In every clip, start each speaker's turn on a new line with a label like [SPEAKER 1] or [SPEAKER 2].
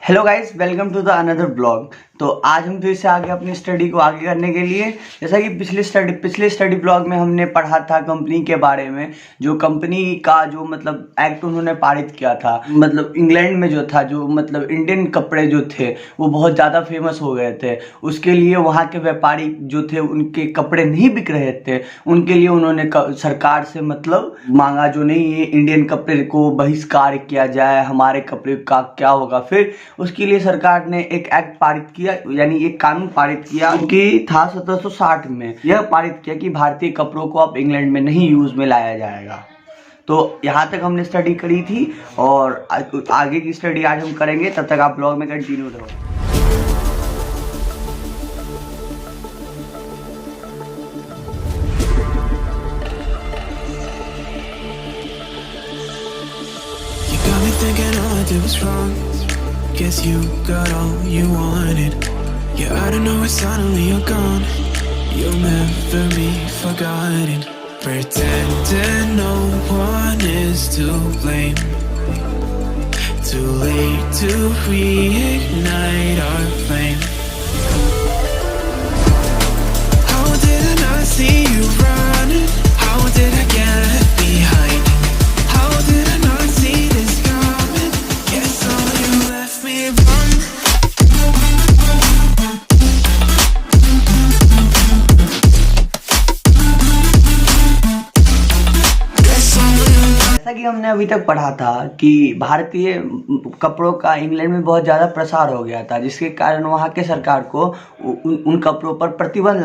[SPEAKER 1] Hello guys, welcome to the another blog. तो आज हम फिर से आगे अपनी स्टडी को आगे करने के लिए, जैसा कि पिछले स्टडी ब्लॉग में हमने पढ़ा था कंपनी के बारे में। जो कंपनी का जो मतलब एक्ट उन्होंने पारित किया था, मतलब इंग्लैंड में जो था, जो मतलब इंडियन कपड़े जो थे वो बहुत ज़्यादा फेमस हो गए थे। उसके लिए वहाँ के व्यापारी जो थे उनके कपड़े नहीं बिक रहे थे, उनके लिए उन्होंने सरकार से मतलब मांगा जो नहीं, ये इंडियन कपड़े को बहिष्कार किया जाए, हमारे कपड़े का क्या होगा। फिर उसके लिए सरकार ने एक एक्ट पारित किया, यानी एक कानून पारित किया कि था 1760 में। यह पारित किया कि भारतीय कपड़ों को अब इंग्लैंड में नहीं यूज में लाया जाएगा। तो यहाँ तक हमने स्टडी करी थी और आगे की स्टडी आज हम करेंगे। तब तक आप ब्लॉग में कंटिन्यू रहो।
[SPEAKER 2] Thinking all I did was wrong. Guess you got all you wanted. Yeah, I don't know why suddenly you're gone. You'll never be forgotten. Pretending no one is to blame. Too late to reignite our flame. How did I not see you running? How did I get left behind? How did I not see this coming? Guess all you left me wrong.
[SPEAKER 1] जैसा कि हमने अभी तक पढ़ा था कि भारतीय कपड़ों का इंग्लैंड में बहुत ज़्यादा प्रसार हो गया था, जिसके कारण वहाँ के सरकार को उन कपड़ों पर प्रतिबंध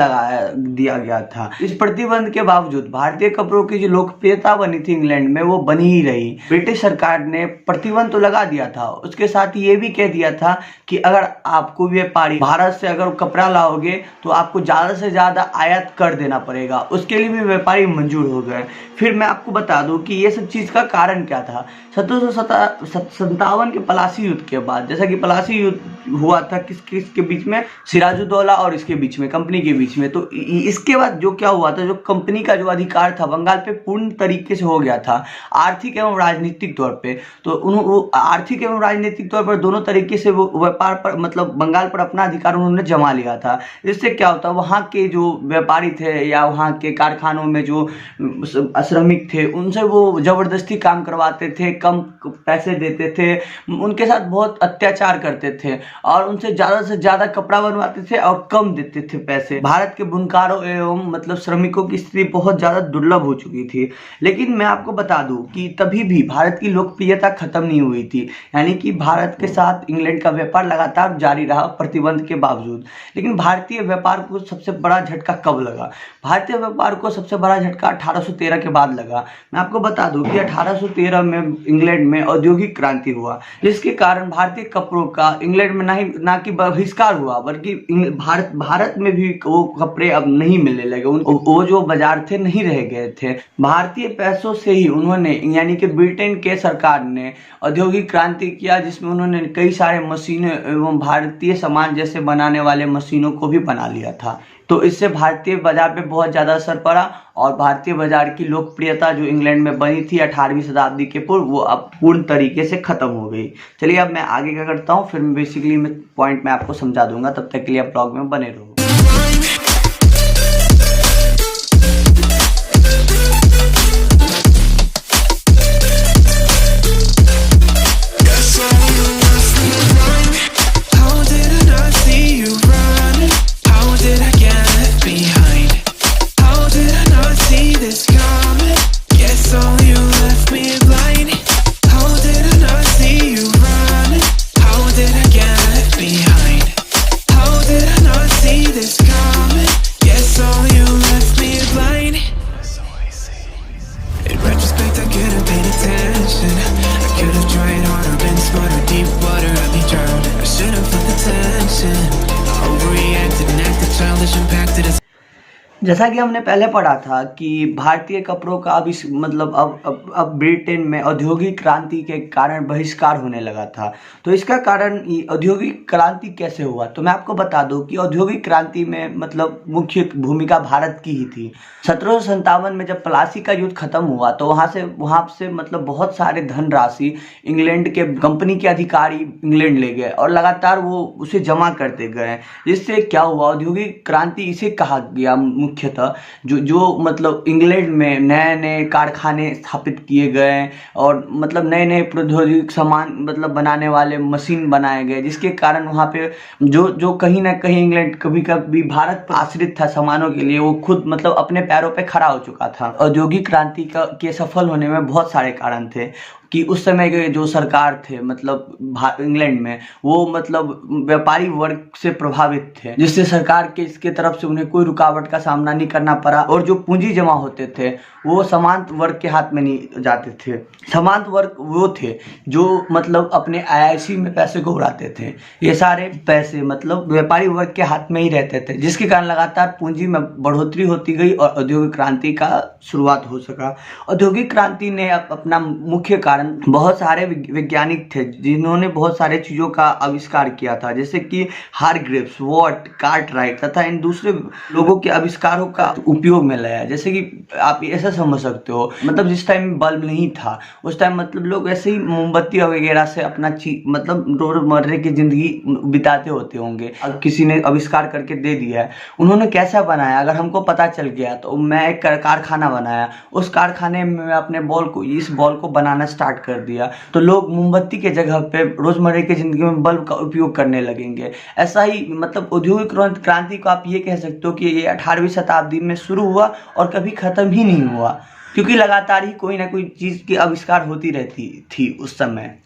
[SPEAKER 1] दिया गया था। इस प्रतिबंध के बावजूद भारतीय कपड़ों की जो लोकप्रियता बनी थी इंग्लैंड में, वो बनी ही रही। ब्रिटिश सरकार ने प्रतिबंध तो लगा दिया था, उसके साथ ही ये भी कह दिया था कि अगर आपको व्यापारी भारत से अगर कपड़ा लाओगे तो आपको ज़्यादा से ज़्यादा आयात कर देना पड़ेगा। उसके लिए भी व्यापारी मंजूर हो गए। फिर मैं आपको बता दूं कि ये सब चीज़ का कारण क्या था। 1757 के पलासी युद्ध के बाद, जैसा कि पलासी युद्ध हुआ था किसके बीच में, सिराजुद्दौला और इसके बीच में, कंपनी के बीच में। तो इसके बाद जो क्या हुआ था, जो कंपनी का जो अधिकार था बंगाल पे पूर्ण तरीके से हो गया था, आर्थिक एवं राजनीतिक तौर पे। तो आर्थिक एवं राजनीतिक तौर पर दोनों तरीके से वो व्यापार पर मतलब बंगाल पर अपना अधिकार उन्होंने जमा लिया था। इससे क्या होता, वहाँ के जो व्यापारी थे या वहाँ के कारखानों में जो श्रमिक थे, उनसे वो जबरदस्ती काम करवाते थे, कम पैसे देते थे, उनके साथ बहुत अत्याचार करते थे और उनसे ज़्यादा से ज़्यादा कपड़ा बनवाते थे और कम देते थे पैसे। भारत के बुनकारों एवं मतलब श्रमिकों की स्थिति बहुत ज़्यादा दुर्लभ हो चुकी थी। लेकिन मैं आपको बता दूं कि तभी भी भारत की लोकप्रियता खत्म नहीं हुई थी, यानी कि भारत के साथ इंग्लैंड का व्यापार लगातार जारी रहा प्रतिबंध के बावजूद। लेकिन भारतीय व्यापार को सबसे बड़ा झटका कब लगा? भारतीय व्यापार को सबसे बड़ा झटका 1813 के बाद लगा। मैं आपको बता दूं कि 1813 में इंग्लैंड में औद्योगिक क्रांति हुआ, जिसके कारण भारतीय कपड़ों का इंग्लैंड में ना कि बहिष्कार हुआ, बल्कि भारत में भी वो कपड़े अब नहीं मिलने लगे। वो जो बाजार थे नहीं रह गए थे। भारतीय पैसों से ही उन्होंने, यानी कि ब्रिटेन के सरकार ने औद्योगिक क्रांति किया, जिसमें उन्होंने कई सारे मशीनें एवं भारतीय सामान जैसे बनाने वाले मशीनों को भी बना लिया था। तो इससे भारतीय बाजार पे बहुत ज़्यादा असर पड़ा और भारतीय बाजार की लोकप्रियता जो इंग्लैंड में बनी थी 18वीं शताब्दी के पूर्व, वो अब पूर्ण तरीके से खत्म हो गई। चलिए अब मैं आगे क्या करता हूँ, फिर बेसिकली मैं पॉइंट में आपको समझा दूंगा। तब तक के लिए आप ब्लॉग में बने रहो।
[SPEAKER 2] See
[SPEAKER 1] जैसा कि हमने पहले पढ़ा था कि भारतीय कपड़ों का मतलब अब ब्रिटेन में औद्योगिक क्रांति के कारण बहिष्कार होने लगा था। तो इसका कारण औद्योगिक क्रांति कैसे हुआ, तो मैं आपको बता दूं कि औद्योगिक क्रांति में मतलब मुख्य भूमिका भारत की ही थी। 1757 में जब प्लासी का युद्ध खत्म हुआ तो वहाँ से मतलब बहुत सारे धनराशि इंग्लैंड के कंपनी के अधिकारी इंग्लैंड ले गए और लगातार वो उसे जमा करते गए। जिससे क्या हुआ, औद्योगिक क्रांति इसे कहा गया मुख्यतः जो मतलब इंग्लैंड में नए नए कारखाने स्थापित किए गए और मतलब नए नए प्रौद्योगिक सामान मतलब बनाने वाले मशीन बनाए गए, जिसके कारण वहाँ पे जो कहीं ना कहीं इंग्लैंड कभी कभी भारत पर आश्रित था सामानों के लिए, वो खुद मतलब अपने पैरों पे खड़ा हो चुका था। औद्योगिक क्रांति के सफल होने में बहुत सारे कारण थे कि उस समय के जो सरकार थे मतलब इंग्लैंड में, वो मतलब व्यापारी वर्ग से प्रभावित थे, जिससे सरकार के इसके तरफ से उन्हें कोई रुकावट का सामना नहीं करना पड़ा और जो पूंजी जमा होते थे वो सामंत वर्ग के हाथ में नहीं जाते थे। सामंत वर्ग वो थे जो मतलब अपने आईआईसी में पैसे को उड़ाते थे। ये सारे पैसे मतलब व्यापारी वर्ग के हाथ में ही रहते थे, जिसके कारण लगातार पूंजी में बढ़ोतरी होती गई और औद्योगिक क्रांति का शुरुआत हो सका। औद्योगिक क्रांति ने अपना मुख्य कारण बहुत सारे वैज्ञानिक थे जिन्होंने बहुत सारे चीज़ों का आविष्कार किया था, जैसे कि हारग्रीव्स, वॉट, कार्टराइट तथा इन दूसरे लोगों के आविष्कारों का उपयोग में लाया। जैसे कि आप ऐसा समझ सकते हो, मतलब जिस टाइम बल्ब नहीं था उस टाइम मतलब लोग ऐसे ही मोमबत्ती वगैरह से अपना मतलब रोजमर्रे की जिंदगी बिताते होते होंगे। अब किसी ने आविष्कार करके दे दिया है, उन्होंने कैसा बनाया अगर हमको पता चल गया तो मैं एक कारखाना बनाया, उस कारखाने में अपने इस बॉल को बनाना स्टार्ट कर दिया, तो लोग मोमबत्ती के जगह पे रोजमर्रे की जिंदगी में बल्ब का उपयोग करने लगेंगे। ऐसा ही मतलब औद्योगिक क्रांति को आप ये कह सकते हो कि ये 18वीं शताब्दी में शुरू हुआ और कभी खत्म ही नहीं हुआ, क्योंकि लगातार ही कोई ना कोई चीज की आविष्कार होती रहती थी उस समय।